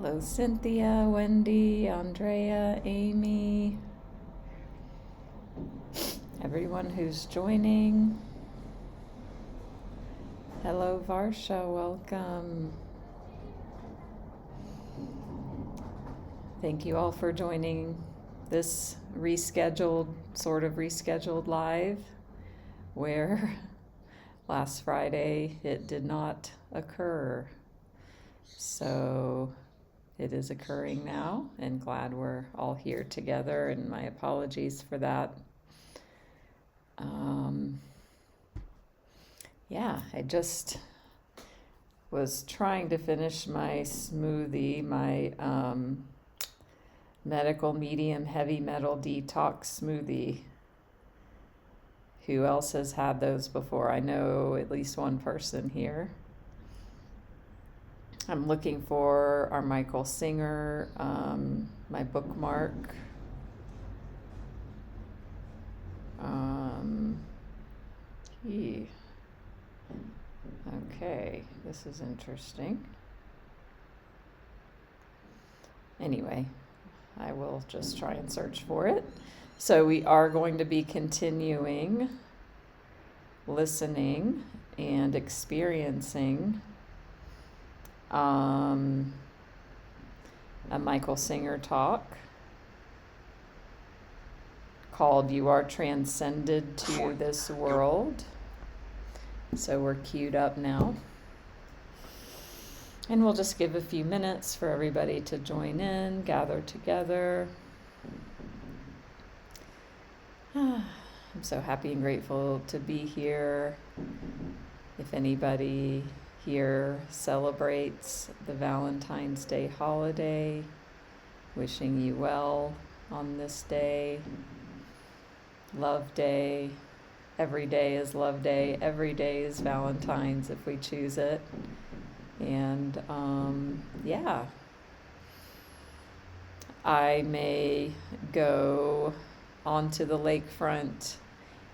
Hello, Cynthia, Wendy, Andrea, Amy, everyone who's joining. Hello, Varsha, welcome. Thank you all for joining this sort of rescheduled live, where last Friday it did not occur. So it is occurring now, and glad we're all here together, and my apologies for that. I just was trying to finish my smoothie, my medical medium heavy metal detox smoothie. Who else has had those before? I know at least one person here. I'm looking for our Michael Singer, my bookmark. Okay, this is interesting. Anyway, I will just try and search for it. So we are going to be continuing listening and experiencing a Michael Singer talk called "You Are Transcended to This World." So we're queued up now. And we'll just give a few minutes for everybody to join in, gather together. I'm so happy and grateful to be here. If anybody here celebrates the Valentine's Day holiday, wishing you well on this day. Love Day. Every day is Love Day. Every day is Valentine's if we choose it. And I may go onto the lakefront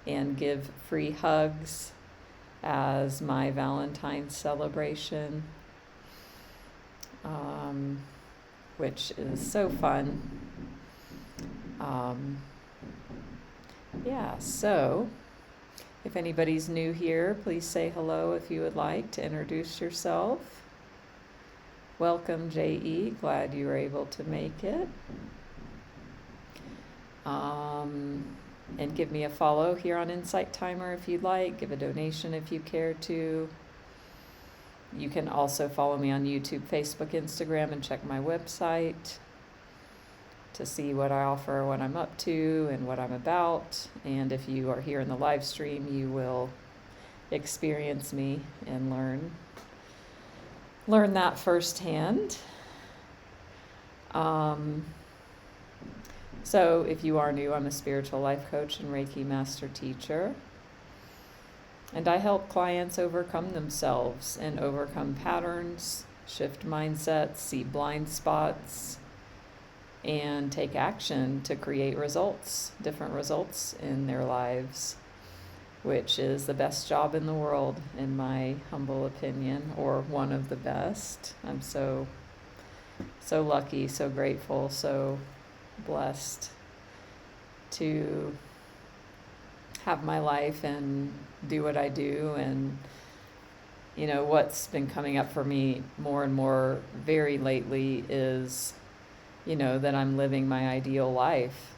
and give free hugs as my Valentine's celebration, which is so fun. So if anybody's new here, please say hello if you would like to introduce yourself. Welcome, J.E. Glad you were able to make it. And give me a follow here on Insight Timer if you'd like. Give a donation if you care to. You can also follow me on YouTube, Facebook, Instagram, and check my website to see what I offer, what I'm up to, and what I'm about. And if you are here in the live stream, you will experience me and learn that firsthand. So if you are new, I'm a spiritual life coach and Reiki Master Teacher. And I help clients overcome themselves and overcome patterns, shift mindsets, see blind spots, and take action to create results, different results in their lives, which is the best job in the world, in my humble opinion, or one of the best. I'm so lucky, so grateful, so blessed to have my life and do what I do. And what's been coming up for me more and more very lately is that I'm living my ideal life.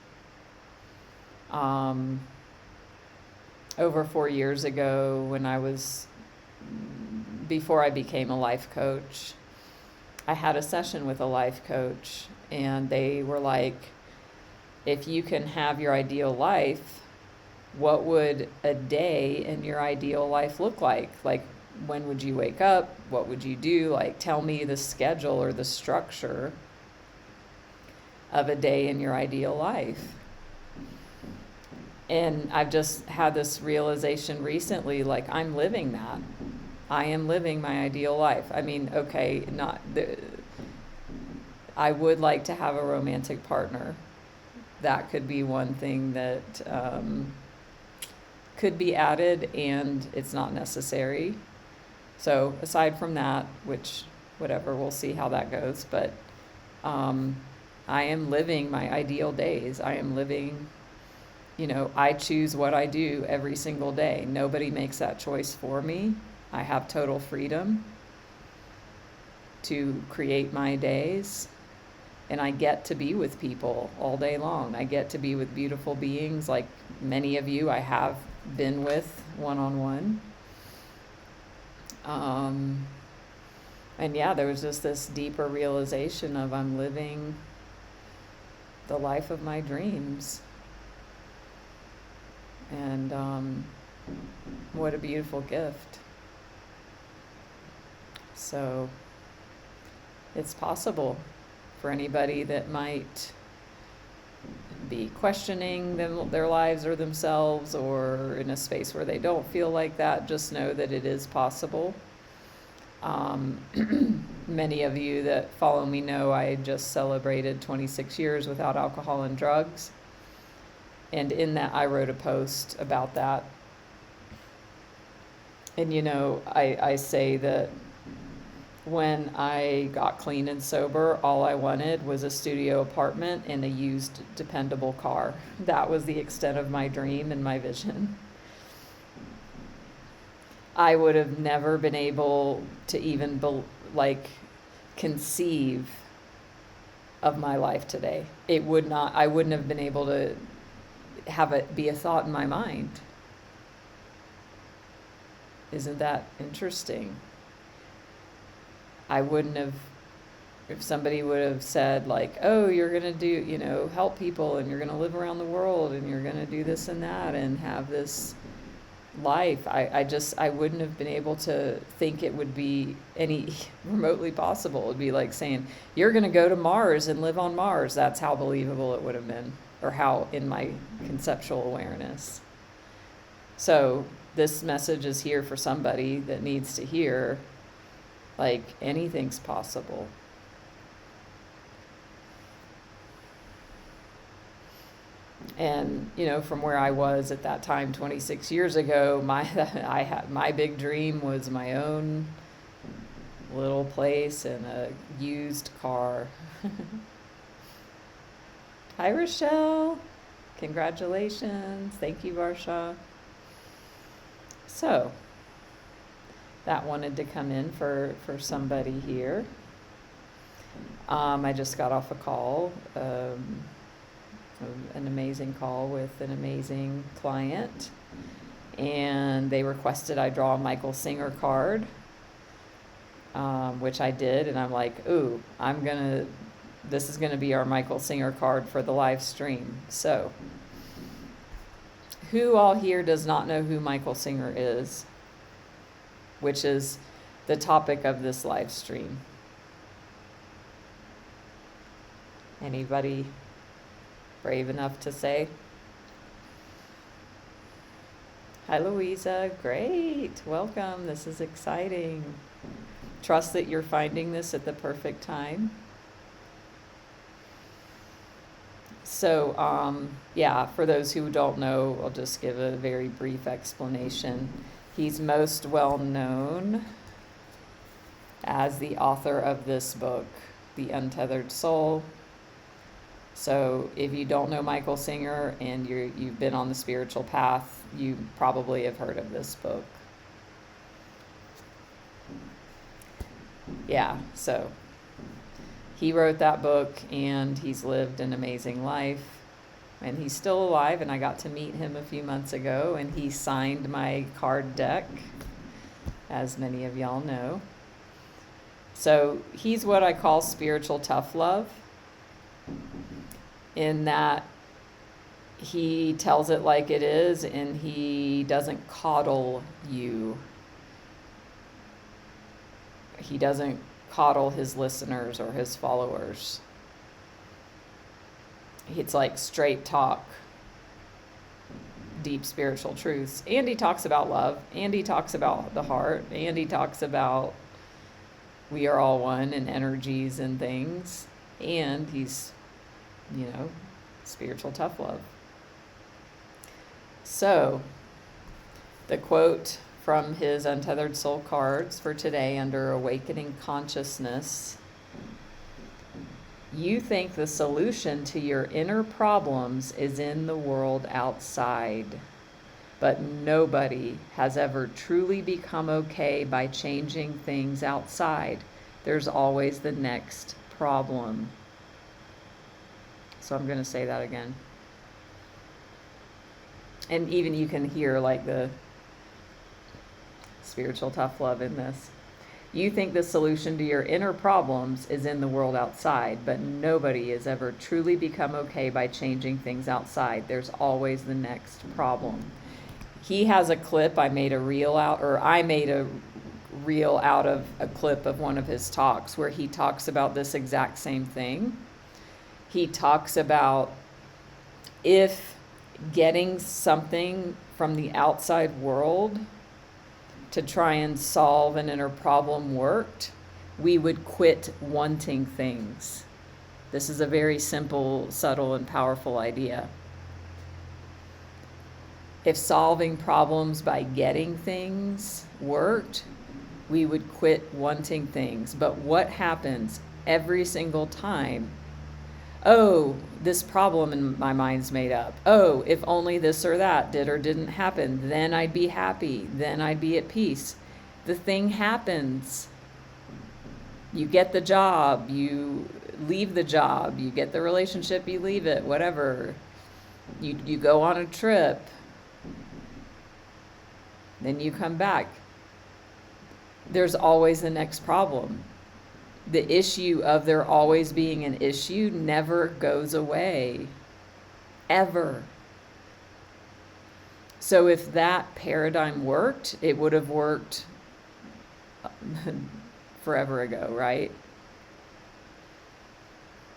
Over 4 years ago, before I became a life coach, I had a session with a life coach, and they were like, if you can have your ideal life, what would a day in your ideal life look like? Like, when would you wake up? What would you do? Like, tell me the schedule or the structure of a day in your ideal life. And I've just had this realization recently, like, I'm living that. I am living my ideal life. I mean, okay, I would like to have a romantic partner. That could be one thing that could be added, and it's not necessary. So aside from that, which, whatever, we'll see how that goes. But I am living my ideal days. I am living, I choose what I do every single day. Nobody makes that choice for me. I have total freedom to create my days. And I get to be with people all day long. I get to be with beautiful beings like many of you I have been with one-on-one. And yeah, there was just this deeper realization of I'm living the life of my dreams. And what a beautiful gift. So it's possible for anybody that might be questioning their lives or themselves, or in a space where they don't feel like that. Just know that it is possible. Many of you that follow me know I just celebrated 26 years without alcohol and drugs. And in that, I wrote a post about that. And I say that when I got clean and sober, all I wanted was a studio apartment and a used, dependable car. That was the extent of my dream and my vision. I would have never been able to even conceive of my life today. I wouldn't have been able to have it be a thought in my mind. Isn't that interesting? I wouldn't have, if somebody would have said oh, you're going to do, help people, and you're going to live around the world, and you're going to do this and that and have this life. I wouldn't have been able to think it would be any remotely possible. It would be like saying, you're going to go to Mars and live on Mars. That's how believable it would have been, or how in my conceptual awareness. So this message is here for somebody that needs to hear, anything's possible. And, from where I was at that time, 26 years ago, my big dream was my own little place and a used car. Hi, Rochelle. Congratulations. Thank you, Varsha. So, that wanted to come in for somebody here. I just got off a call, an amazing call with an amazing client, and they requested I draw a Michael Singer card, which I did, and I'm like, ooh, this is gonna be our Michael Singer card for the live stream. So, who all here does not know who Michael Singer is, which is the topic of this live stream? Anybody brave enough to say? Hi, Louisa. Great. Welcome. This is exciting. Trust that you're finding this at the perfect time. So, for those who don't know, I'll just give a very brief explanation. He's most well known as the author of this book, The Untethered Soul. So if you don't know Michael Singer and you've been on the spiritual path, you probably have heard of this book. Yeah, so he wrote that book, and he's lived an amazing life, and he's still alive, and I got to meet him a few months ago, and he signed my card deck, as many of y'all know. So he's what I call spiritual tough love, in that he tells it like it is, and he doesn't coddle you. He doesn't coddle his listeners or his followers. It's like straight talk, deep spiritual truths. And he talks about love, and he talks about the heart, and he talks about we are all one and energies and things. And he's, spiritual tough love. So, the quote from his Untethered Soul cards for today under Awakening Consciousness: You think the solution to your inner problems is in the world outside, but nobody has ever truly become okay by changing things outside. There's always the next problem. So I'm going to say that again. And even you can hear like the spiritual tough love in this. You think the solution to your inner problems is in the world outside, but nobody has ever truly become okay by changing things outside. There's always the next problem. He has a clip, I made a reel out of a clip of one of his talks where he talks about this exact same thing. He talks about if getting something from the outside world to try and solve an inner problem worked, we would quit wanting things. This is a very simple, subtle, and powerful idea. If solving problems by getting things worked, we would quit wanting things. But what happens every single time? Oh, this problem in my mind's made up. Oh, if only this or that did or didn't happen, then I'd be happy. Then I'd be at peace. The thing happens. You get the job, you leave the job, you get the relationship, you leave it, whatever. You go on a trip. Then you come back. There's always the next problem. The issue of there always being an issue never goes away, ever. So if that paradigm worked, it would have worked forever ago, right?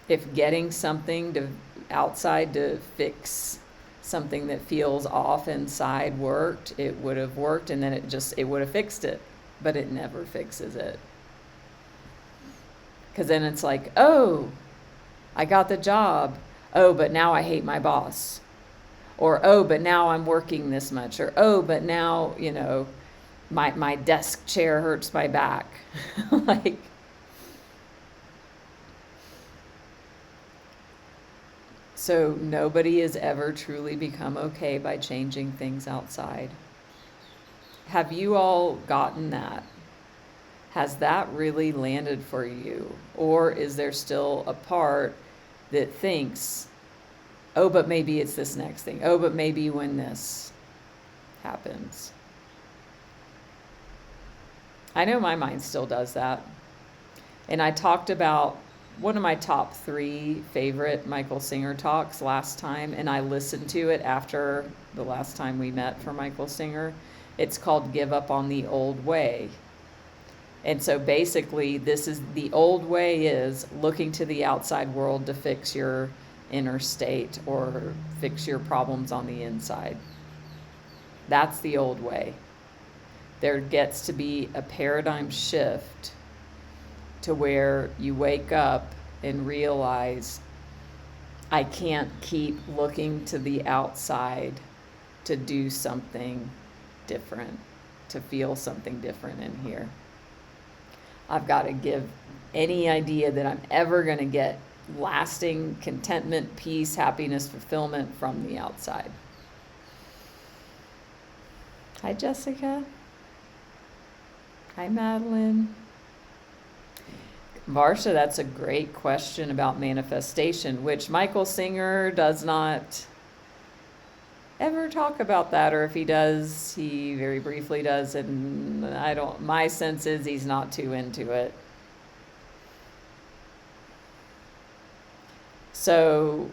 If getting something outside to fix something that feels off inside worked, it would have worked, and then it would have fixed it, but it never fixes it. Because then it's like, oh, I got the job. Oh, but now I hate my boss. Or, oh, but now I'm working this much. Or, oh, but now, my desk chair hurts my back. So nobody has ever truly become okay by changing things outside. Have you all gotten that? Has that really landed for you? Or is there still a part that thinks, oh, but maybe it's this next thing. Oh, but maybe when this happens. I know my mind still does that. And I talked about one of my top 3 favorite Michael Singer talks last time, and I listened to it after the last time we met for Michael Singer. It's called Give Up on the Old Way. And so basically, this is the old way is looking to the outside world to fix your inner state or fix your problems on the inside. That's the old way. There gets to be a paradigm shift to where you wake up and realize, I can't keep looking to the outside to do something different, to feel something different in here. I've got to give any idea that I'm ever going to get lasting contentment, peace, happiness, fulfillment from the outside. Hi, Jessica. Hi, Madeline. Varsha, that's a great question about manifestation, which Michael Singer does not ever talk about that, or if he does, he very briefly does, and my sense is he's not too into it. So,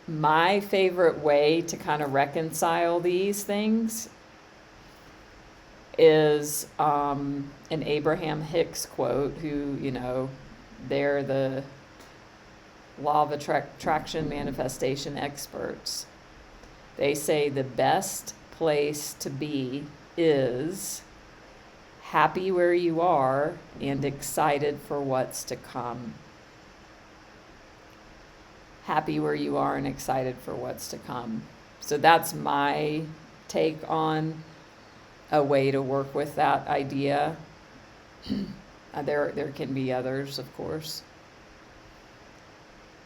my favorite way to kind of reconcile these things is an Abraham Hicks quote, who, they're the law of attraction manifestation experts. They say the best place to be is happy where you are and excited for what's to come. Happy where you are and excited for what's to come. So that's my take on a way to work with that idea. There can be others, of course.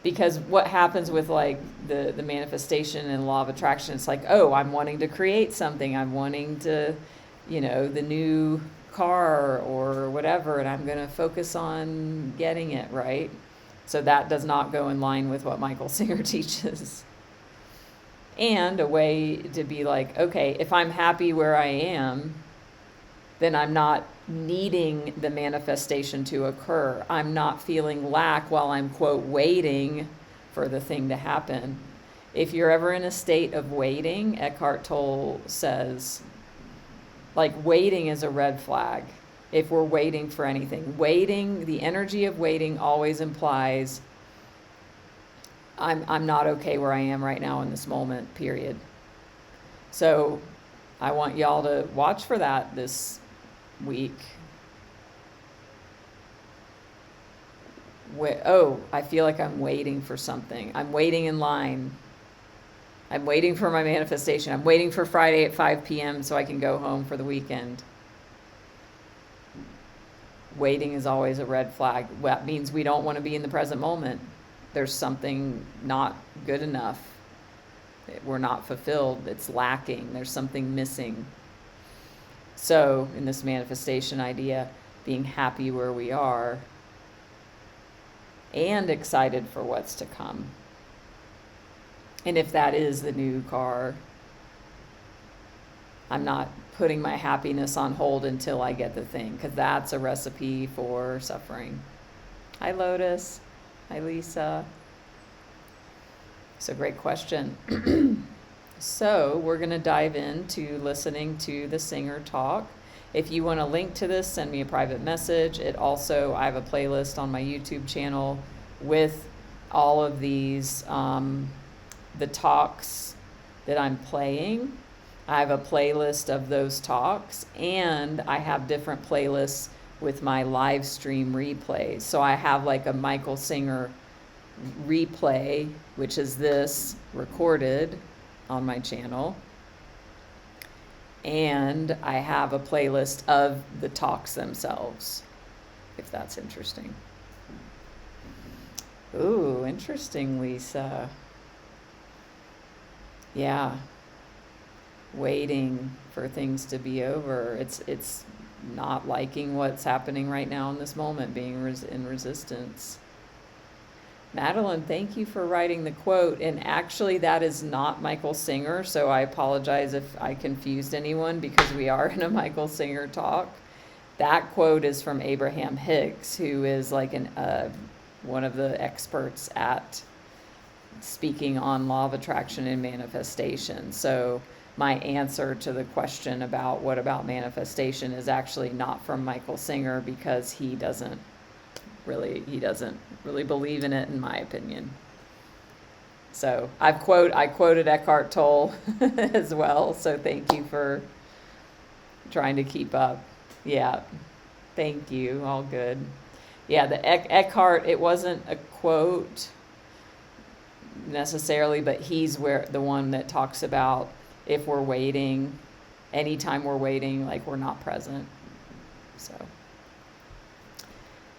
Because what happens with like the manifestation and law of attraction, it's like, oh, I'm wanting to create something. I'm wanting to, the new car or whatever, and I'm going to focus on getting it, right? So that does not go in line with what Michael Singer teaches. And a way to be like, okay, if I'm happy where I am, then I'm not needing the manifestation to occur. I'm not feeling lack while I'm, quote, waiting for the thing to happen. If you're ever in a state of waiting, Eckhart Tolle says, like, waiting is a red flag. If we're waiting for anything, the energy of waiting always implies I'm not okay where I am right now in this moment, period. So I want y'all to watch for that this week. I feel like I'm waiting for something. I'm waiting in line. I'm waiting for my manifestation. I'm waiting for Friday at 5 p.m. so I can go home for the weekend. Waiting is always a red flag. That means we don't want to be in the present moment. There's something not good enough. We're not fulfilled. It's lacking. There's something missing. So in this manifestation idea, being happy where we are and excited for what's to come. And if that is the new car, I'm not putting my happiness on hold until I get the thing, because that's a recipe for suffering. Hi, Lotus. Hi, Lisa. So great question. So we're going to dive into listening to the singer talk. If you want a link to this, send me a private message. I have a playlist on my YouTube channel with all of these, the talks that I'm playing. I have a playlist of those talks, and I have different playlists with my live stream replays. So I have like a Michael Singer replay, which is this recorded on my channel. And I have a playlist of the talks themselves, if that's interesting. Ooh, interesting, Lisa. Yeah. Waiting for things to be over. It's not liking what's happening right now in this moment, being in resistance. Madeline, thank you for writing the quote. And actually, that is not Michael Singer, so I apologize if I confused anyone, because we are in a Michael Singer talk. That quote is from Abraham Hicks, who is like one of the experts at speaking on law of attraction and manifestation. So my answer to the question about what about manifestation is actually not from Michael Singer, because he doesn't really believe in it, in my opinion. So I quoted Eckhart Tolle as well. So thank you for trying to keep up. Yeah, thank you. All good. Yeah, the Eckhart, it wasn't a quote necessarily, but he's the one that talks about if we're waiting, anytime we're waiting, like we're not present. So,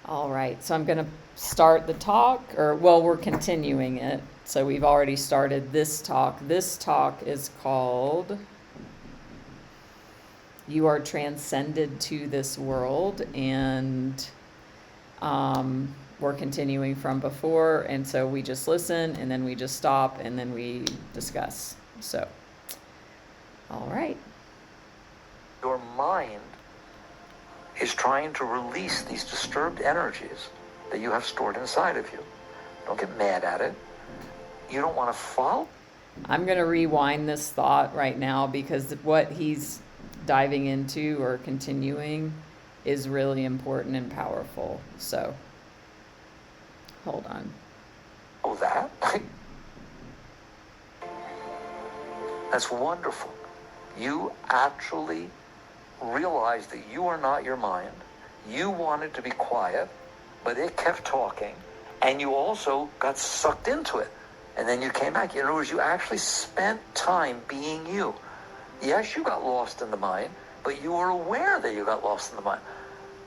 all right. So I'm going to start the talk, we're continuing it. So we've already started this talk. This talk is called You Are Transcended to This World, and we're continuing from before, and so we just listen, and then we just stop, and then we discuss. So, all right. Your mind is trying to release these disturbed energies that you have stored inside of you. Don't get mad at it. You don't want to follow. I'm going to rewind this thought right now, because what he's diving into or continuing is really important and powerful. So, hold on. Oh, that? That's wonderful. You actually realize that you are not your mind. You wanted to be quiet, but it kept talking, and you also got sucked into it. And then you came back. In other words, you actually spent time being you. Yes, you got lost in the mind, but you were aware that you got lost in the mind.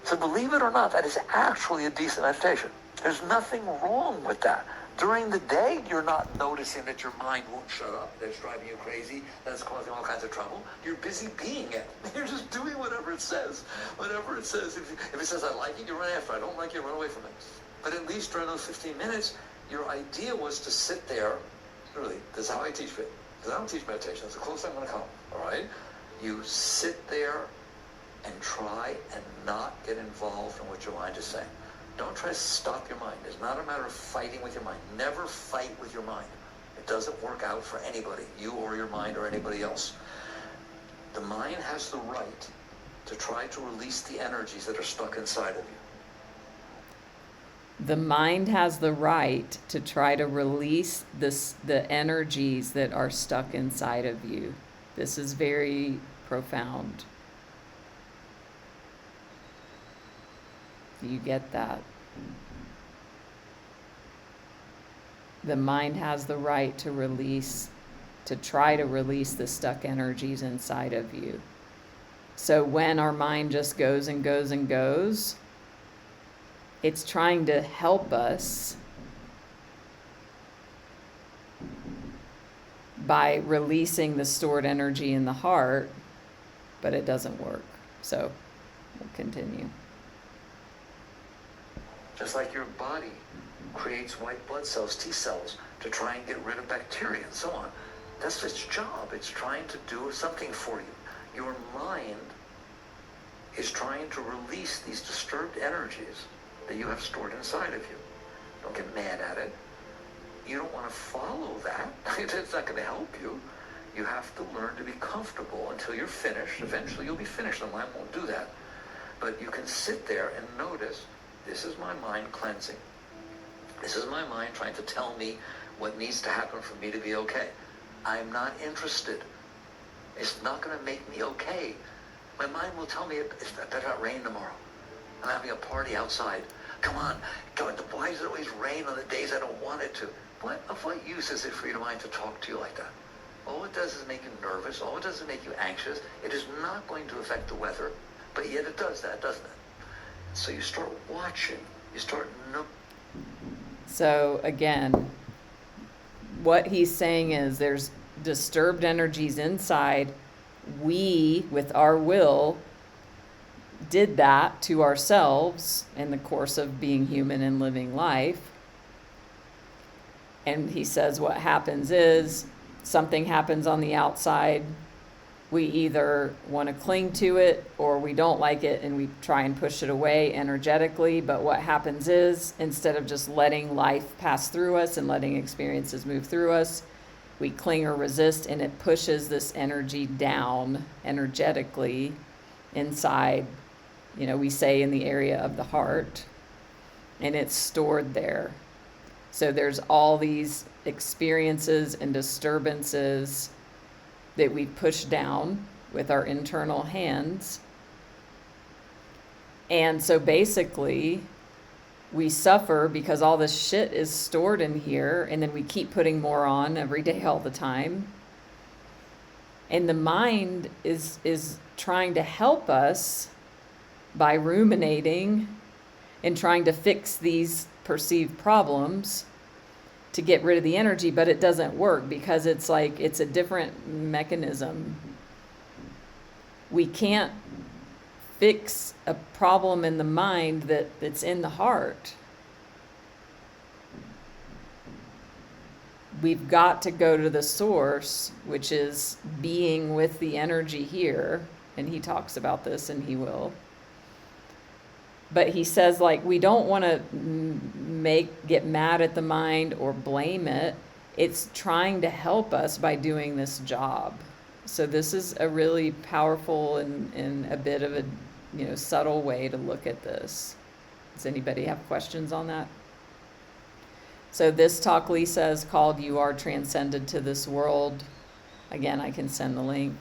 So believe it or not, that is actually a decent meditation. There's nothing wrong with that. During the day, you're not noticing that your mind won't shut up, that it's driving you crazy, that it's causing all kinds of trouble. You're busy being it. You're just doing whatever it says. Whatever it says. If it says, I like it, you run after it. I don't like it, run away from it. But at least during those 15 minutes, your idea was to sit there. Literally, this is how I teach it. Because I don't teach meditation. That's the closest I'm going to come. All right? You sit there and try and not get involved in what your mind is saying. Don't try to stop your mind. It's not a matter of fighting with your mind. Never fight with your mind. It doesn't work out for anybody, you or your mind or anybody else. The mind has the right to try to release the energies that are stuck inside of you. The mind has the right to try to release the energies that are stuck inside of you. This is very profound. You get that? The mind has the right to try to release the stuck energies inside of you. So when our mind just goes and goes and goes, it's trying to help us by releasing the stored energy in the heart, but it doesn't work. So we'll continue. Just like your body creates white blood cells, T cells, to try and get rid of bacteria and so on. That's its job. It's trying to do something for you. Your mind is trying to release these disturbed energies that you have stored inside of you. Don't get mad at it. You don't want to follow that. It's not going to help you. You have to learn to be comfortable until you're finished. Eventually you'll be finished. The mind won't do that. But you can sit there and notice, this is my mind cleansing. This is my mind trying to tell me what needs to happen for me to be okay. I'm not interested. It's not going to make me okay. My mind will tell me it better not rain tomorrow. I'm having a party outside. Come on, why does it always rain on the days I don't want it to? Of what use is it for your mind to talk to you like that? All it does is make you nervous. All it does is make you anxious. It is not going to affect the weather, but yet it does that, doesn't it? So you start watching. You start So again, what he's saying is there's disturbed energies inside. We, with our will, did that to ourselves in the course of being human and living life. And he says what happens is something happens on the outside. We either want to cling to it or we don't like it and we try and push it away energetically. But what happens is, instead of just letting life pass through us and letting experiences move through us, we cling or resist, and it pushes this energy down energetically inside, we say in the area of the heart, and it's stored there. So there's all these experiences and disturbances that we push down with our internal hands. And so basically, we suffer because all this shit is stored in here, and then we keep putting more on every day, all the time. And the mind is trying to help us by ruminating and trying to fix these perceived problems to get rid of the energy, but it doesn't work because it's a different mechanism. We can't fix a problem in the mind that's in the heart. We've got to go to the source, which is being with the energy here, and he talks about this, and he will. But he says, we don't want to get mad at the mind or blame it. It's trying to help us by doing this job. So this is a really powerful and a bit of a subtle way to look at this. Does anybody have questions on that? So this talk, Lisa, is called You Are Transcended to This World. Again, I can send the link,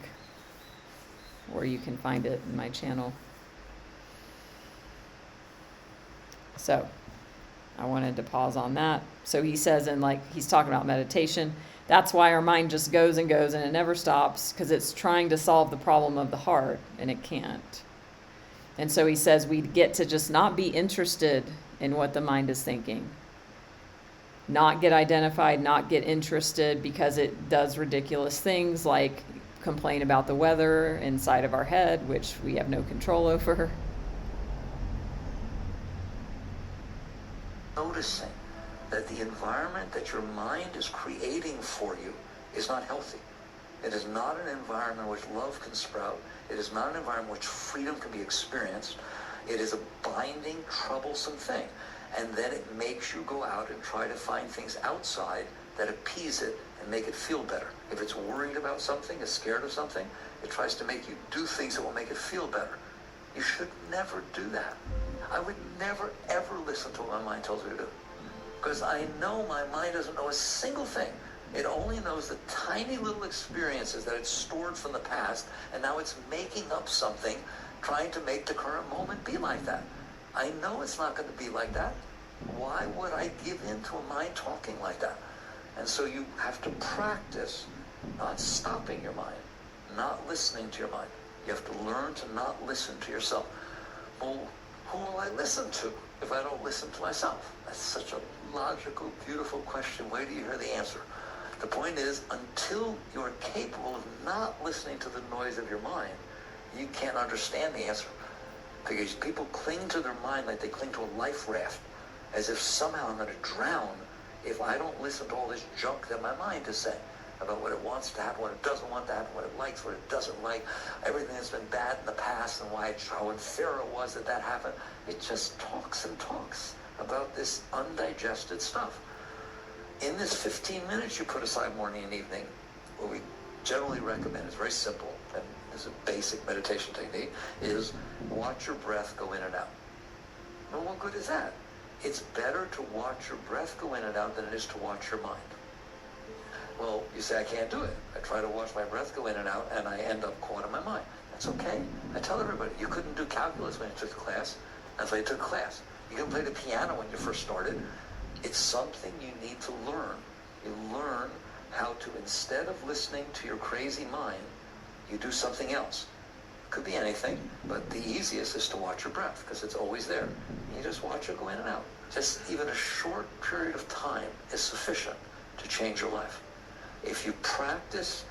or you can find it in my channel. So I wanted to pause on that. So he says, he's talking about meditation, that's why our mind just goes and goes and it never stops, because it's trying to solve the problem of the heart and it can't. And so he says we get to just not be interested in what the mind is thinking. Not get identified, not get interested because it does ridiculous things like complain about the weather inside of our head, which we have no control over. Noticing that the environment that your mind is creating for you is not healthy. It is not an environment in which love can sprout. It is not an environment in which freedom can be experienced. It is a binding, troublesome thing. And then it makes you go out and try to find things outside that appease it and make it feel better. If it's worried about something, is scared of something, it tries to make you do things that will make it feel better. You should never do that. I would never, ever listen to what my mind tells me to do. Because I know my mind doesn't know a single thing. It only knows the tiny little experiences that it's stored from the past, and now it's making up something, trying to make the current moment be like that. I know it's not going to be like that. Why would I give in to a mind talking like that? And so you have to practice not stopping your mind, not listening to your mind. You have to learn to not listen to yourself. Well, who will I listen to if I don't listen to myself? That's such a logical, beautiful question. Wait till you hear the answer. The point is, until you are capable of not listening to the noise of your mind, you can't understand the answer. Because people cling to their mind like they cling to a life raft, as if somehow I'm going to drown if I don't listen to all this junk that my mind is saying about what it wants to happen, what it doesn't want to happen, what it likes, what it doesn't like, everything that's been bad in the past and how unfair it was that happened. It just talks and talks about this undigested stuff. In this 15 minutes you put aside morning and evening, what we generally recommend is very simple, and is a basic meditation technique, is watch your breath go in and out. Well, what good is that? It's better to watch your breath go in and out than it is to watch your mind. Well, you say, I can't do it. I try to watch my breath go in and out, and I end up caught in my mind. That's okay. I tell everybody, you couldn't do calculus when you took the class. That's why you took class. You couldn't play the piano when you first started. It's something you need to learn. You learn how to, instead of listening to your crazy mind, you do something else. It could be anything, but the easiest is to watch your breath, because it's always there. You just watch it go in and out. Just even a short period of time is sufficient to change your life. If you practice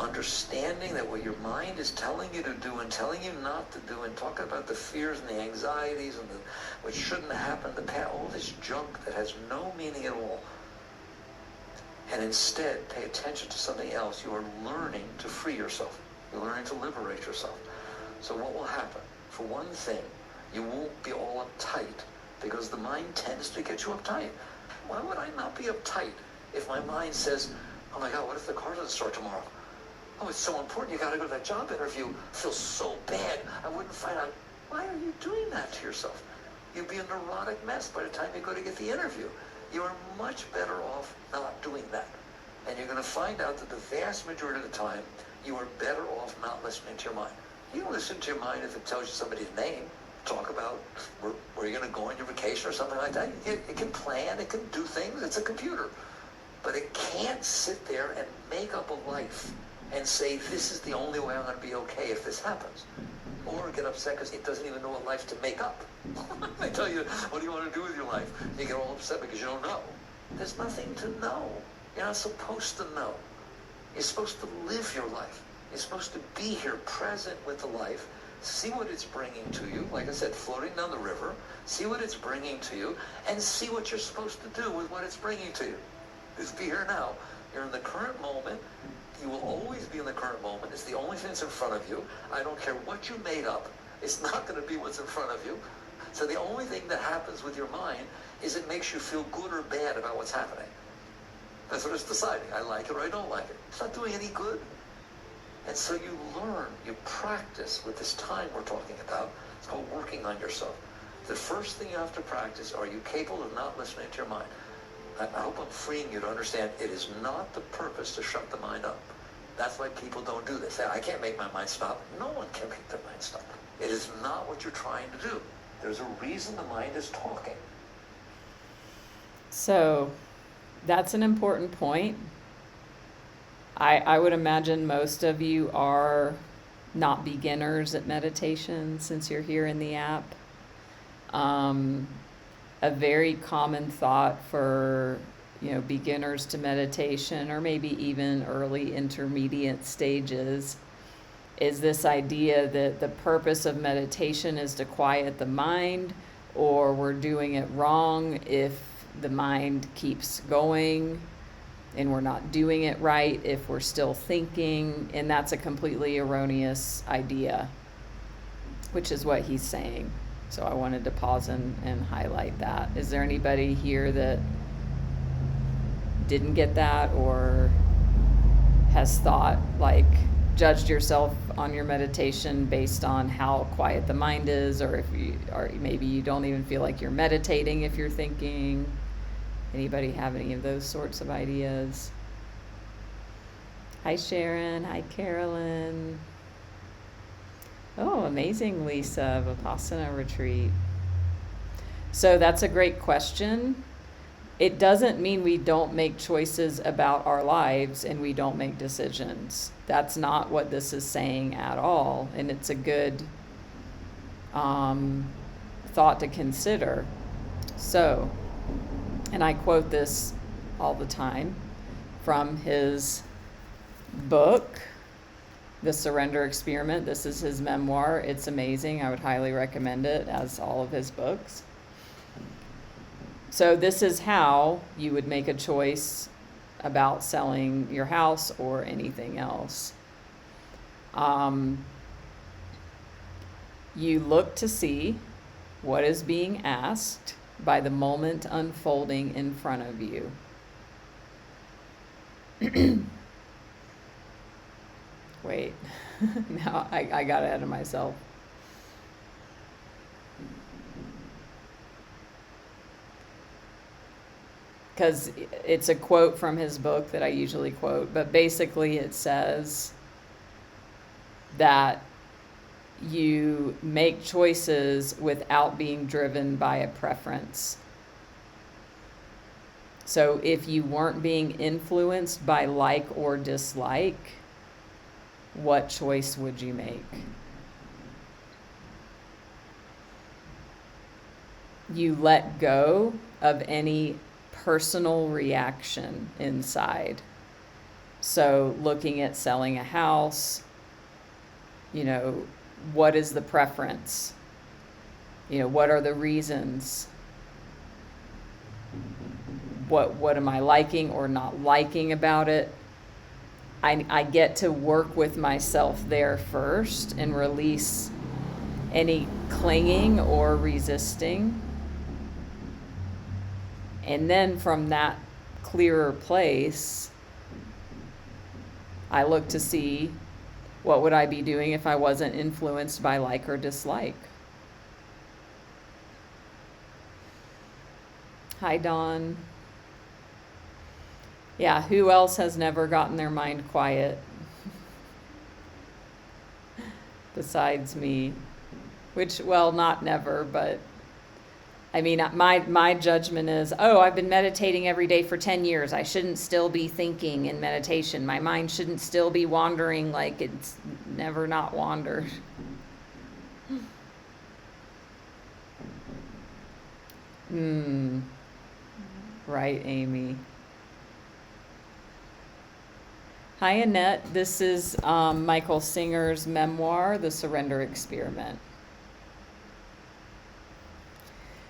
understanding that what your mind is telling you to do and telling you not to do, and talking about the fears and the anxieties and what shouldn't have happened, all this junk that has no meaning at all, and instead pay attention to something else, you are learning to free yourself. You're learning to liberate yourself. So what will happen? For one thing, you won't be all uptight, because the mind tends to get you uptight. Why would I not be uptight if my mind says, oh my God, what if the car doesn't start tomorrow? Oh, it's so important, you gotta go to that job interview. I feel so bad, I wouldn't find out. Why are you doing that to yourself? You'd be a neurotic mess by the time you go to get the interview. You are much better off not doing that. And you're gonna find out that the vast majority of the time, you are better off not listening to your mind. You can listen to your mind if it tells you somebody's name, talk about where you're gonna go on your vacation or something like that. It can plan, it can do things, it's a computer. But it can't sit there and make up a life and say, this is the only way I'm going to be okay if this happens. Or get upset because it doesn't even know what life to make up. They tell you, what do you want to do with your life? You get all upset because you don't know. There's nothing to know. You're not supposed to know. You're supposed to live your life. You're supposed to be here present with the life, see what it's bringing to you, like I said, floating down the river, see what it's bringing to you, and see what you're supposed to do with what it's bringing to you. Just be here now. You're in the current moment. You will always be in the current moment. It's the only thing that's in front of you. I don't care what you made up. It's not going to be what's in front of you. So the only thing that happens with your mind is it makes you feel good or bad about what's happening. That's what it's deciding. I like it or I don't like it. It's not doing any good. And so you learn, you practice with this time we're talking about. It's called working on yourself. The first thing you have to practice, are you capable of not listening to your mind? I hope I'm freeing you to understand it is not the purpose to shut the mind up. That's why people don't do this. Say, I can't make my mind stop. No one can make their mind stop. It is not what you're trying to do. There's a reason the mind is talking. So that's an important point. I would imagine most of you are not beginners at meditation, since you're here in the app. A very common thought for, beginners to meditation, or maybe even early intermediate stages, is this idea that the purpose of meditation is to quiet the mind, or we're doing it wrong if the mind keeps going, and we're not doing it right if we're still thinking. And that's a completely erroneous idea, which is what he's saying. So I wanted to pause and highlight that. Is there anybody here that didn't get that, or has thought, judged yourself on your meditation based on how quiet the mind is, or maybe you don't even feel like you're meditating if you're thinking? Anybody have any of those sorts of ideas? Hi Sharon, hi Carolyn. Oh, amazing, Lisa, Vipassana retreat. So that's a great question. It doesn't mean we don't make choices about our lives and we don't make decisions. That's not what this is saying at all. And it's a good thought to consider. So, and I quote this all the time from his book, The Surrender Experiment. This is his memoir. It's amazing. I would highly recommend it, as all of his books. So this is how you would make a choice about selling your house or anything else. You look to see what is being asked by the moment unfolding in front of you. Wait, now I got ahead of myself. Because it's a quote from his book that I usually quote, but basically it says that you make choices without being driven by a preference. So if you weren't being influenced by like or dislike, what choice would you make? You let go of any personal reaction inside. So looking at selling a house, what is the preference? What are the reasons? What am I liking or not liking about it? I get to work with myself there first and release any clinging or resisting. And then from that clearer place, I look to see, what would I be doing if I wasn't influenced by like or dislike? Hi, Dawn. Yeah, who else has never gotten their mind quiet besides me? Which, well, not never, but I mean, my judgment is, I've been meditating every day for 10 years. I shouldn't still be thinking in meditation. My mind shouldn't still be wandering like it's never not wandered. Right, Amy. Hi, Annette. This is Michael Singer's memoir, The Surrender Experiment.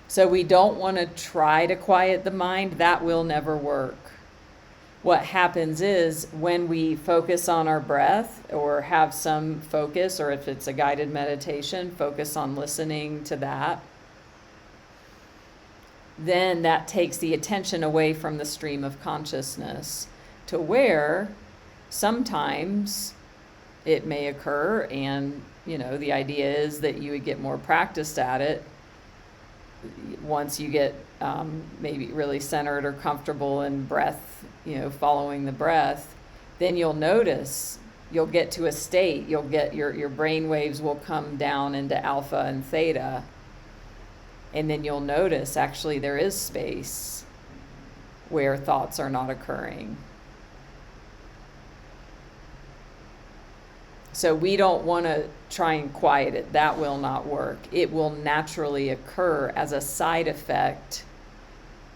So we don't want to try to quiet the mind. That will never work. What happens is when we focus on our breath, or have some focus, or if it's a guided meditation, focus on listening to that, then that takes the attention away from the stream of consciousness, to where sometimes it may occur, and the idea is that you would get more practiced at it. Once you get maybe really centered or comfortable in breath, following the breath, then you'll notice, you'll get to a state, you'll get your brain waves will come down into alpha and theta, and then you'll notice actually there is space where thoughts are not occurring. So we don't want to try and quiet it. That will not work. It will naturally occur as a side effect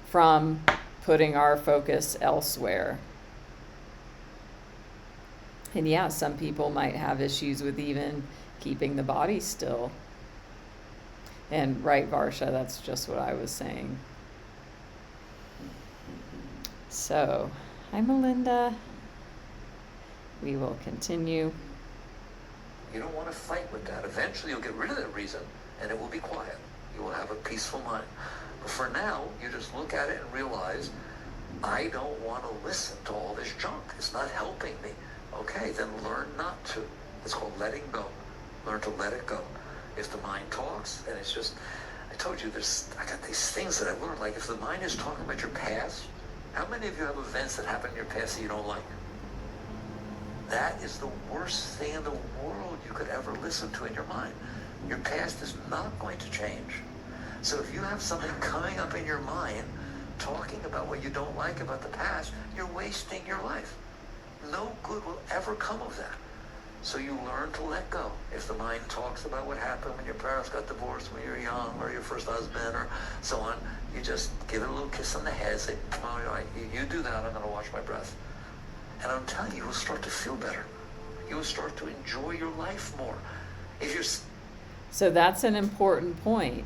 from putting our focus elsewhere. And yeah, some people might have issues with even keeping the body still. And right, Varsha, that's just what I was saying. So, hi Melinda. We will continue. You don't want to fight with that. Eventually you'll get rid of that reason and it will be quiet. You will have a peaceful mind. But for now, you just look at it and realize, I don't want to listen to all this junk. It's not helping me. Okay, then learn not to. It's called letting go. Learn to let it go. If the mind talks, and it's just, I told you, I got these things that I've learned. Like if the mind is talking about your past, how many of you have events that happened in your past that you don't like? That is the worst thing in the world you could ever listen to in your mind. Your past is not going to change. So if you have something coming up in your mind talking about what you don't like about the past, you're wasting your life. No good will ever come of that. So you learn to let go. If the mind talks about what happened when your parents got divorced when you were young, or your first husband, or so on, you just give it a little kiss on the head, say, all right, you do that, I'm going to watch my breath. And I'm telling you, you will start to feel better. You will start to enjoy your life more. If you're... So that's an important point.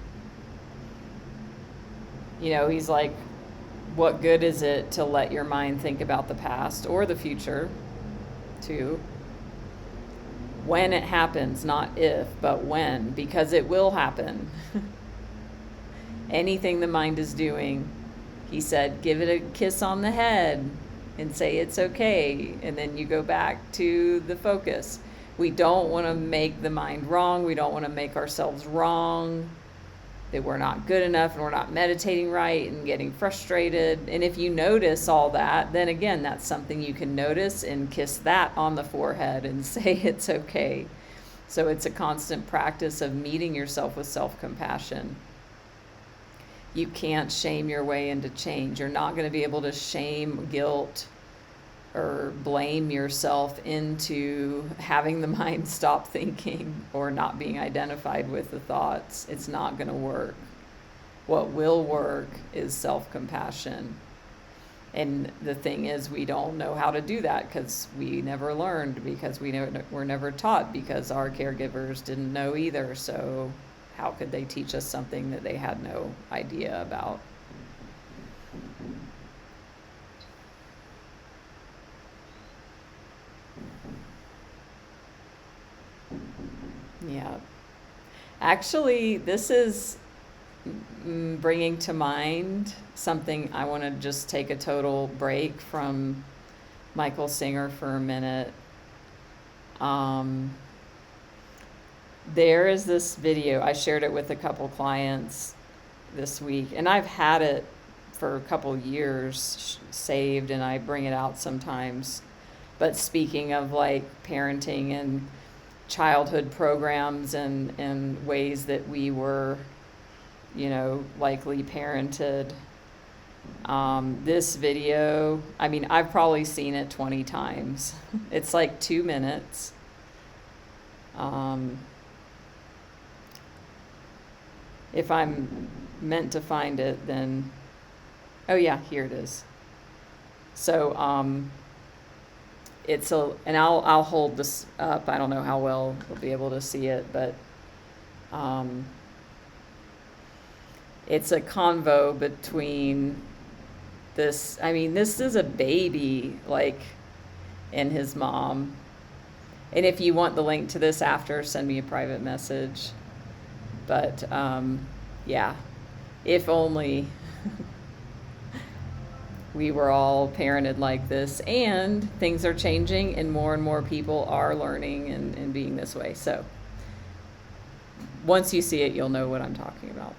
You know, he's like, what good is it to let your mind think about the past or the future, too? When it happens, not if, but when, because it will happen. Anything the mind is doing, he said, give it a kiss on the head and say it's okay, and then you go back to the focus. We don't want to make the mind wrong. We don't want to make ourselves wrong, that we're not good enough and we're not meditating right and getting frustrated. And if you notice all that, then again, that's something you can notice and kiss that on the forehead and say it's okay. So it's a constant practice of meeting yourself with self-compassion. You can't shame your way into change. You're not going to be able to shame, guilt, or blame yourself into having the mind stop thinking or not being identified with the thoughts. It's not going to work. What will work is self-compassion. And the thing is, we don't know how to do that because we never learned, because we were never taught, because our caregivers didn't know either. So how could they teach us something that they had no idea about? Yeah. Actually, this is bringing to mind something. I want to just take a total break from Michael Singer for a minute. There is this video. I shared it with a couple clients this week, and I've had it for a couple years saved, and I bring it out sometimes. But speaking of like parenting and childhood programs and ways that we were, likely parented, this video, I mean, I've probably seen it 20 times. It's like 2 minutes. If I'm meant to find it, then, oh yeah, here it is. So, and I'll hold this up. I don't know how well we'll be able to see it, but it's a convo between this is a baby, like, and his mom. And if you want the link to this after, send me a private message. But yeah, if only we were all parented like this, and things are changing and more people are learning and being this way. So once you see it, you'll know what I'm talking about.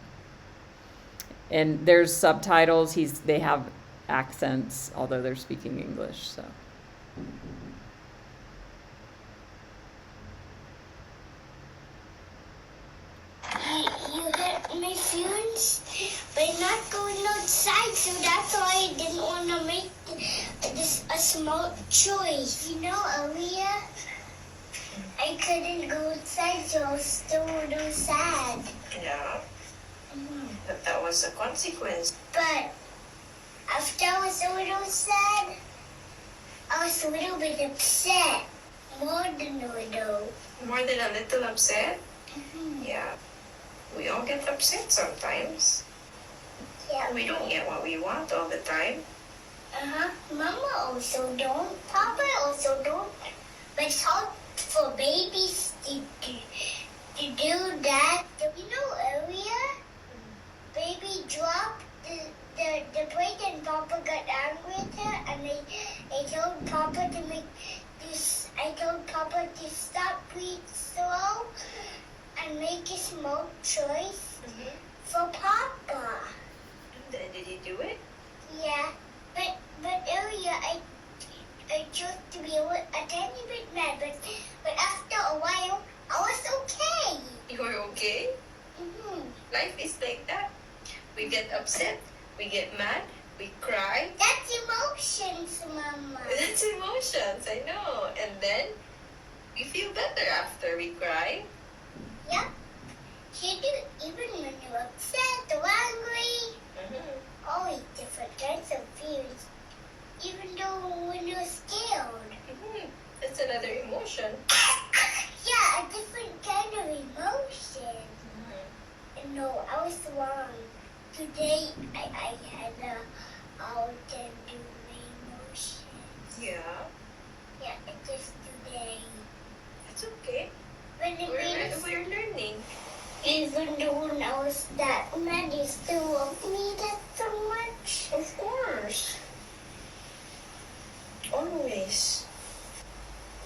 And there's subtitles. They have accents, although they're speaking English. So. You hurt my feelings by not going outside, so that's why I didn't want to make this a small choice. Earlier I I couldn't go outside, so I was still a little sad. Yeah. But that was a consequence. But after I was a little sad, I was a little bit upset. More than a little. More than a little upset? Yeah. We all get upset sometimes. Yeah. We don't get what we want all the time. Mama also don't. Papa also don't. But it's hard for babies to do that. You know, earlier, baby dropped the plate and Papa got angry at her, and I told Papa to make this. I told Papa to stop breathing slow and make a small choice for Papa. And then did he do it? Yeah, but earlier I chose to be a tiny bit mad, but after a while I was okay. You were okay? Life is like that. We get upset, we get mad, we cry. That's emotions, Mama. That's emotions, I know. And then we feel better after we cry. Yeah. You do, even when you're upset or angry. Always different kinds of feelings. Even though when you're scared. That's another emotion. Yeah, a different kind of emotion. No, I was wrong. Today I had all the emotions. Yeah. Yeah, just today. That's okay. When it means, We're learning. even though when I was that mad, you still love me that so much? Of course. Always.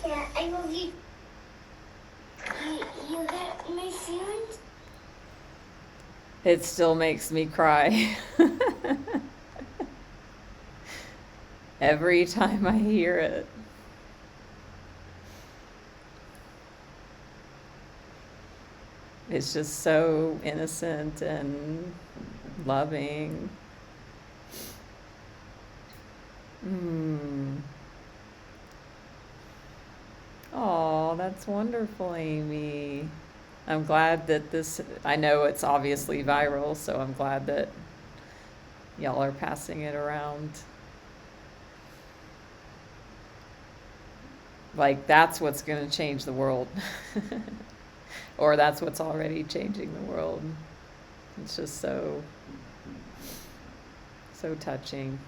Yeah, I love you. You hurt my feelings? It still makes me cry. Every time I hear it. It's just so innocent and loving. Oh, that's wonderful, Amy. I'm glad that I know it's obviously viral, so I'm glad that y'all are passing it around. Like, that's what's going to change the world. Or that's what's already changing the world. It's just so touching.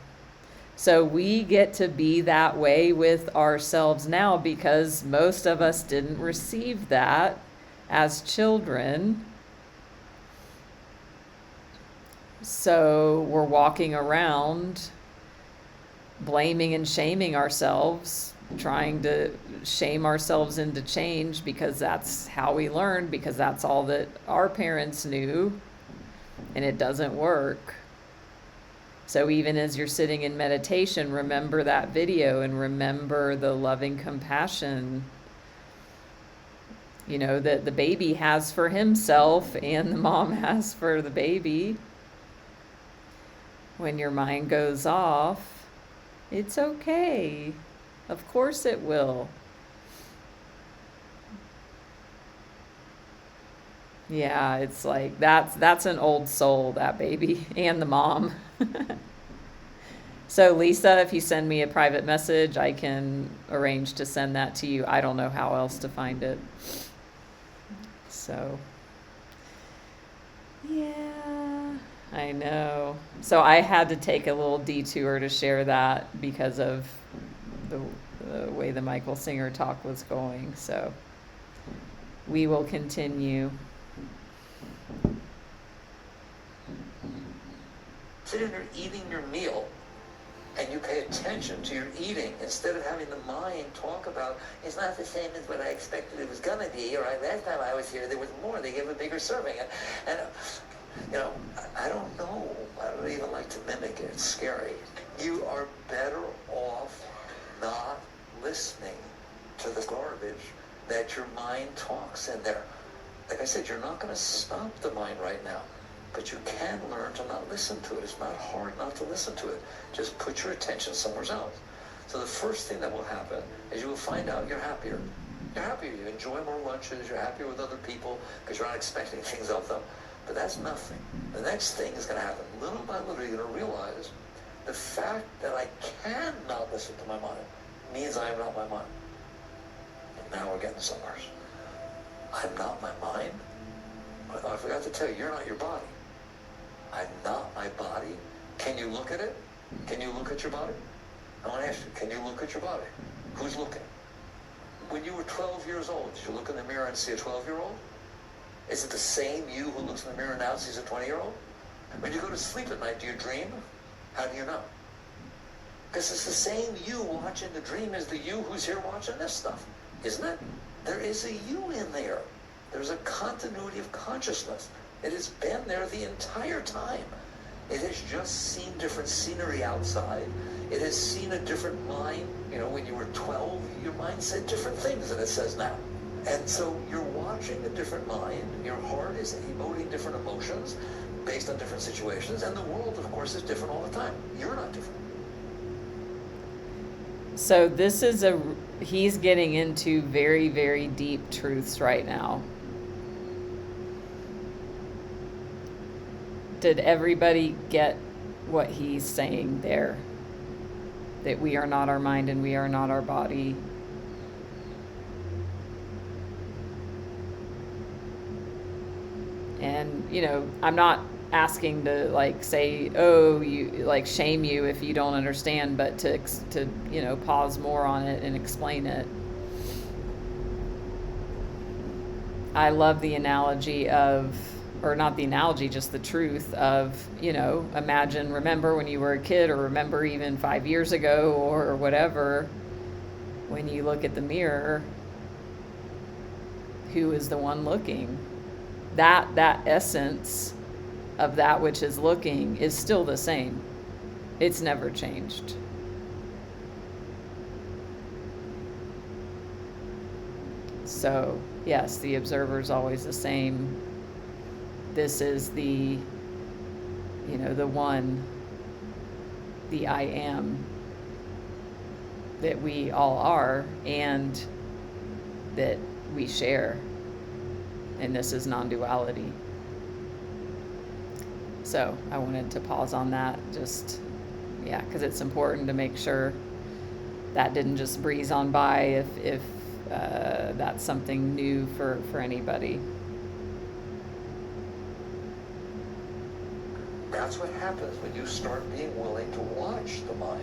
So we get to be that way with ourselves now because most of us didn't receive that as children. So we're walking around blaming and shaming ourselves, trying to shame ourselves into change because that's how we learned, because that's all that our parents knew, and it doesn't work. So even as you're sitting in meditation, remember that video and remember the loving compassion, you know, that the baby has for himself and the mom has for the baby. When your mind goes off, it's okay. Of course it will. Yeah, it's like that's an old soul, that baby, and the mom. So Lisa, if you send me a private message, I can arrange to send that to you. I don't know how else to find it. So, yeah, I know. So I had to take a little detour to share that because of the way the Michael Singer talk was going. So we will continue. Sitting there eating your meal, and you pay attention to your eating instead of having the mind talk about, it's not the same as what I expected it was going to be, or last time I was here there was more, they gave a bigger serving. And you know, I don't know. I don't even like to mimic it. It's scary. You are better off not listening to the garbage that your mind talks in there. Like I said, you're not going to stop the mind right now, but you can learn to not listen to it. It's not hard not to listen to it. Just put your attention somewhere else. So the first thing that will happen is you will find out you're happier. You're happier. You enjoy more lunches. You're happier with other people because you're not expecting things of them. But that's nothing. The next thing is going to happen. Little by little, you're going to realize the fact that I cannot listen to my mind means I am not my mind. And now we're getting somewhere. I'm not my mind. But I forgot to tell you, you're not your body. I'm not my body. Can you look at it? Can you look at your body? I want to ask you, can you look at your body? Who's looking? When you were 12 years old, did you look in the mirror and see a 12-year-old? Is it the same you who looks in the mirror now and sees a 20-year-old? When you go to sleep at night, do you dream? How do you know? Because it's the same you watching the dream as the you who's here watching this stuff, isn't it? There is a you in there. There's a continuity of consciousness. It has been there the entire time. It has just seen different scenery outside. It has seen a different mind. You know, when you were 12, your mind said different things than it says now. And so you're watching a different mind. Your heart is emoting different emotions based on different situations. And the world, of course, is different all the time. You're not different. So this is he's getting into very, very deep truths right now. Did everybody get what he's saying there? That we are not our mind and we are not our body. And, you know, I'm not asking to like say, oh, you like shame you if you don't understand, but to you know, pause more on it and explain it. I love the analogy of, or not the analogy, just the truth of, you know, remember when you were a kid, or remember even 5 years ago or whatever, when you look at the mirror, who is the one looking? That essence of that which is looking is still the same. It's never changed. So, yes, the observer is always the same. This is the, you know, the one, the I am that we all are and that we share. And this is non-duality. So I wanted to pause on that, just, yeah, because it's important to make sure that didn't just breeze on by if that's something new for anybody. That's what happens when you start being willing to watch the mind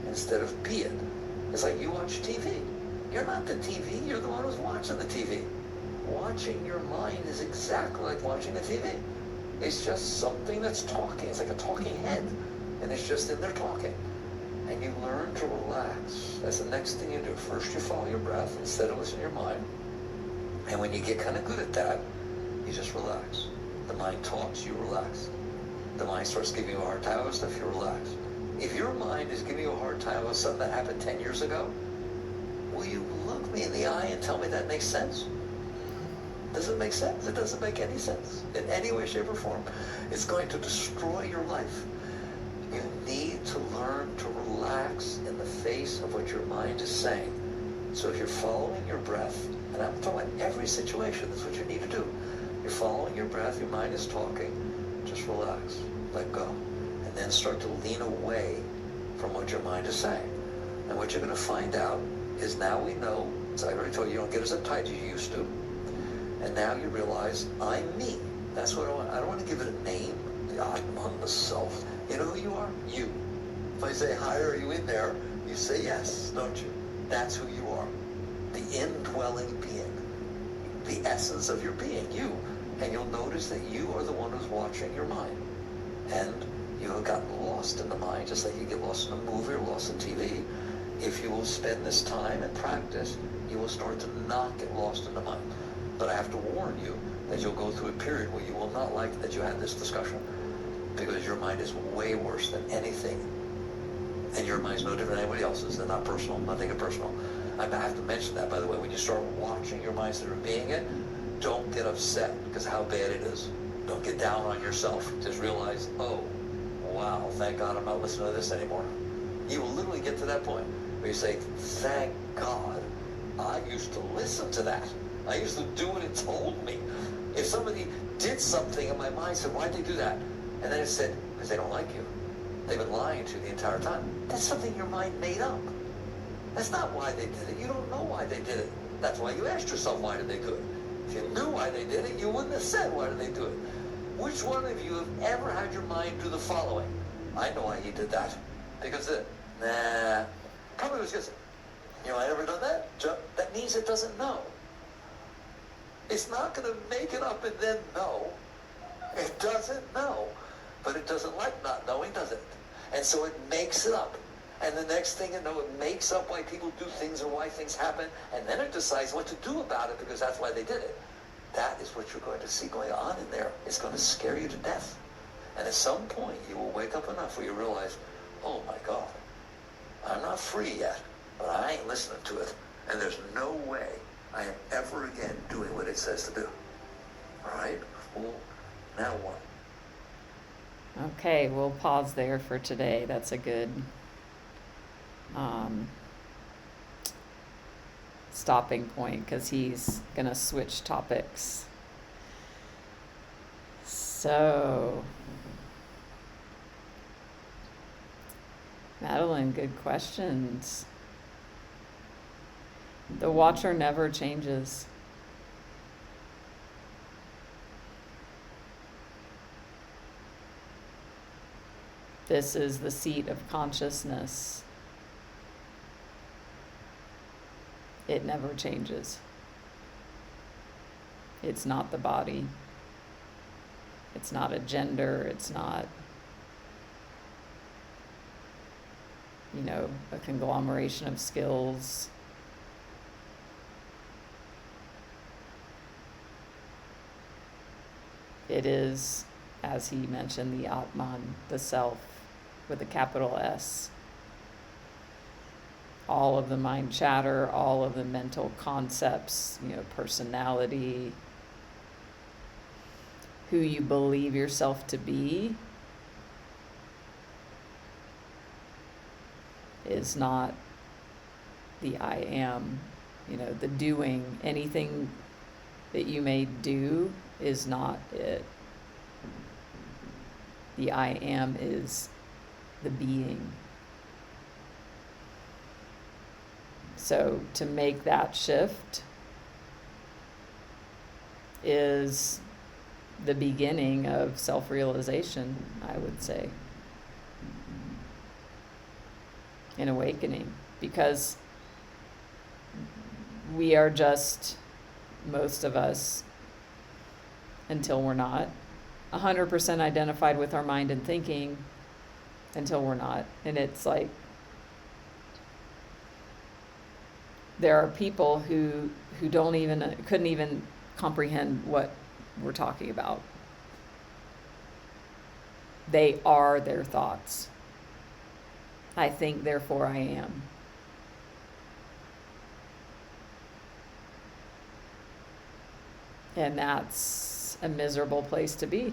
instead of be it. It's like you watch TV. You're not the TV, you're the one who's watching the TV. Watching your mind is exactly like watching the TV. It's just something that's talking. It's like a talking head, and it's just in there talking. And you learn to relax. That's the next thing you do. First you follow your breath instead of listening to your mind. And when you get kind of good at that, you just relax. The mind talks, you relax. The mind starts giving you a hard time about stuff, you relax. If your mind is giving you a hard time about something that happened 10 years ago, will you look me in the eye and tell me that makes sense? Does it make sense? It doesn't make any sense in any way, shape, or form. It's going to destroy your life. You need to learn to relax in the face of what your mind is saying. So if you're following your breath, and I'm talking about every situation, that's what you need to do. You're following your breath, your mind is talking, just relax, let go. And then start to lean away from what your mind is saying. And what you're going to find out is now we know, as I already told you, you don't get as uptight as you used to. And now you realize, I'm me. That's what I want. I don't want to give it a name. The Atman, the self. You know who you are? You. If I say, hi, are you in there? You say yes, don't you? That's who you are. The indwelling being. The essence of your being, you. And you'll notice that you are the one who's watching your mind. And you have gotten lost in the mind, just like you get lost in a movie or lost in TV. If you will spend this time and practice, you will start to not get lost in the mind. But I have to warn you that you'll go through a period where you will not like that you had this discussion, because your mind is way worse than anything. And your mind's no different than anybody else's. They're not personal. I'm not taking it personal. I have to mention that, by the way. When you start watching your mind instead of being it, don't get upset because of how bad it is. Don't get down on yourself. Just realize, oh, wow, thank God I'm not listening to this anymore. You will literally get to that point where you say, thank God I used to listen to that. I used to do what it told me. If somebody did something in my mind, said, why'd they do that? And then it said, because they don't like you. They've been lying to you the entire time. That's something your mind made up. That's not why they did it. You don't know why they did it. That's why you asked yourself, why did they do it? If you knew why they did it, you wouldn't have said, why did they do it? Which one of you have ever had your mind do the following? I know why he did that. Because probably was just, I never done that. That means it doesn't know. It's not going to make it up and then know. It doesn't know. But it doesn't like not knowing, does it? And so it makes it up. And the next thing you know, it makes up why people do things or why things happen. And then it decides what to do about it because that's why they did it. That is what you're going to see going on in there. It's going to scare you to death. And at some point, you will wake up enough where you realize, oh my God, I'm not free yet, but I ain't listening to it. And there's no way I am ever again doing what it says to do. All right? Well, now what? Okay, we'll pause there for today. That's a good stopping point because he's going to switch topics. So, Madeline, good questions. The watcher never changes. This is the seat of consciousness. It never changes. It's not the body. It's not a gender. It's not, a conglomeration of skills. It is, as he mentioned, the Atman, the self, with a capital S. All of the mind chatter, all of the mental concepts, personality, who you believe yourself to be, is not the I am. The doing, anything that you may do is not it. The I am is the being. So to make that shift is the beginning of self-realization, I would say, in awakening, because we are just, most of us, until we're not, 100% identified with our mind and thinking until we're not. And it's like, there are people who couldn't even comprehend what we're talking about. They are their thoughts. I think, therefore I am. And that's a miserable place to be,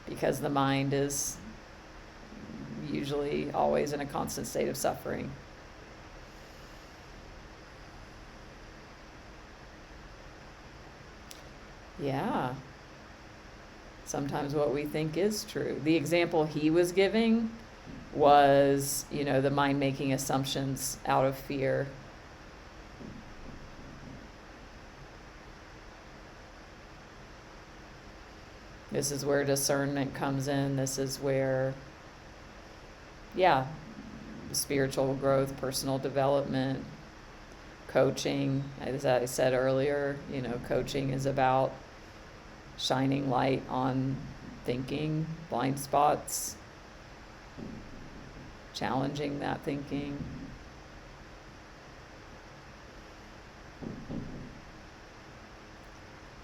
because the mind is usually always in a constant state of suffering. Yeah. Sometimes what we think is true. The example he was giving was, the mind making assumptions out of fear. This is where discernment comes in. This is where, spiritual growth, personal development, coaching, as I said earlier, coaching is about shining light on thinking, blind spots, challenging that thinking.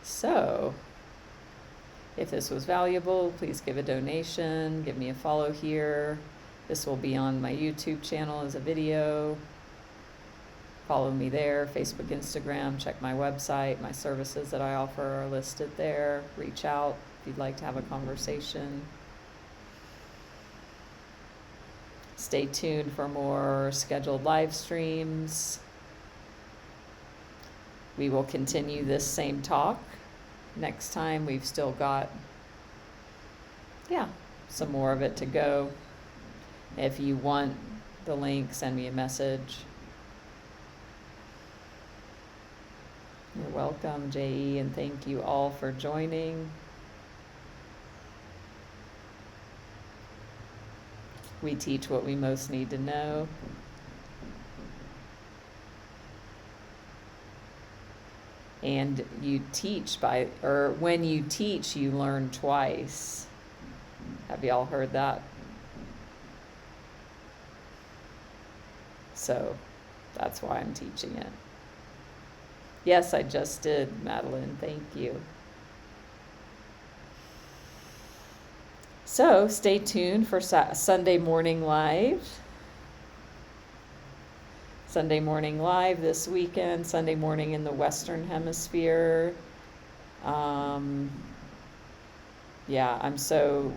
So, if this was valuable, please give a donation, give me a follow here. This will be on my YouTube channel as a video. Follow me there, Facebook, Instagram, check my website. My services that I offer are listed there. Reach out if you'd like to have a conversation. Stay tuned for more scheduled live streams. We will continue this same talk next time. We've still got, some more of it to go. If you want the link, send me a message. You're welcome, J.E., and thank you all for joining. We teach what we most need to know. And you teach when you teach, you learn twice. Have y'all heard that? So that's why I'm teaching it. Yes, I just did, Madeline. Thank you. So stay tuned for Sunday Morning Live. Sunday Morning Live this weekend, Sunday morning in the Western Hemisphere. I'm so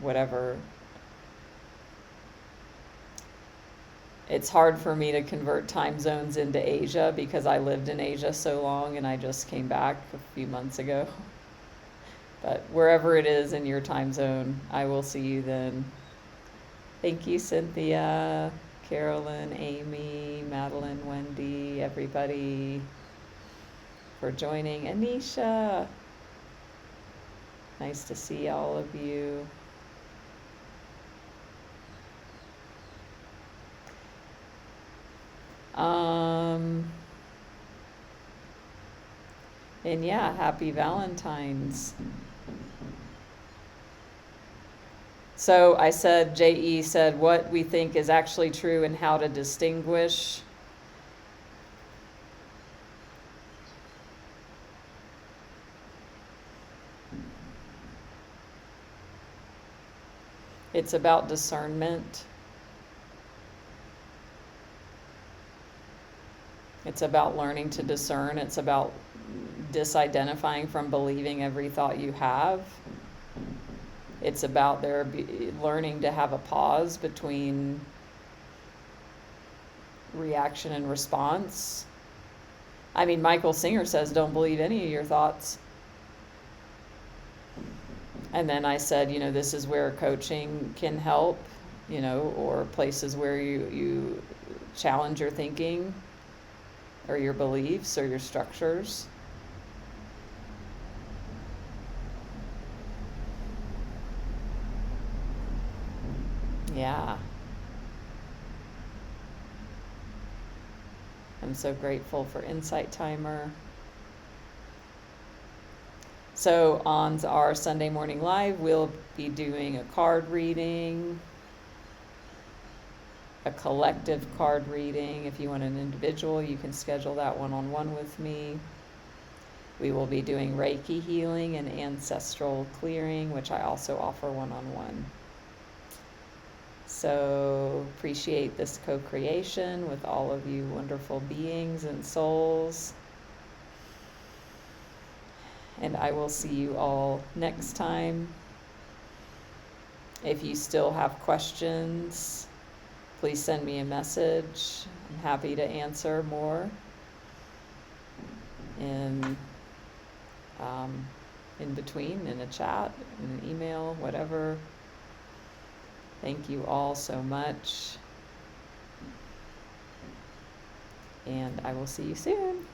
whatever. It's hard for me to convert time zones into Asia because I lived in Asia so long and I just came back a few months ago. But wherever it is in your time zone, I will see you then. Thank you, Cynthia, Carolyn, Amy, Madeline, Wendy, everybody for joining. Anisha, nice to see all of you. And happy Valentine's. So I said, J.E. said what we think is actually true and how to distinguish. It's about discernment. It's about learning to discern. It's about disidentifying from believing every thought you have. It's about learning to have a pause between reaction and response. I mean, Michael Singer says, don't believe any of your thoughts. And then I said, this is where coaching can help, or places where you challenge your thinking or your beliefs or your structures. Yeah. I'm so grateful for Insight Timer. So on our Sunday Morning Live, we'll be doing a card reading, a collective card reading. If you want an individual, you can schedule that one-on-one with me. We will be doing Reiki healing and ancestral clearing, which I also offer one-on-one. So appreciate this co-creation with all of you wonderful beings and souls. And I will see you all next time. If you still have questions, please send me a message. I'm happy to answer more in between, in a chat, in an email, whatever. Thank you all so much. And I will see you soon.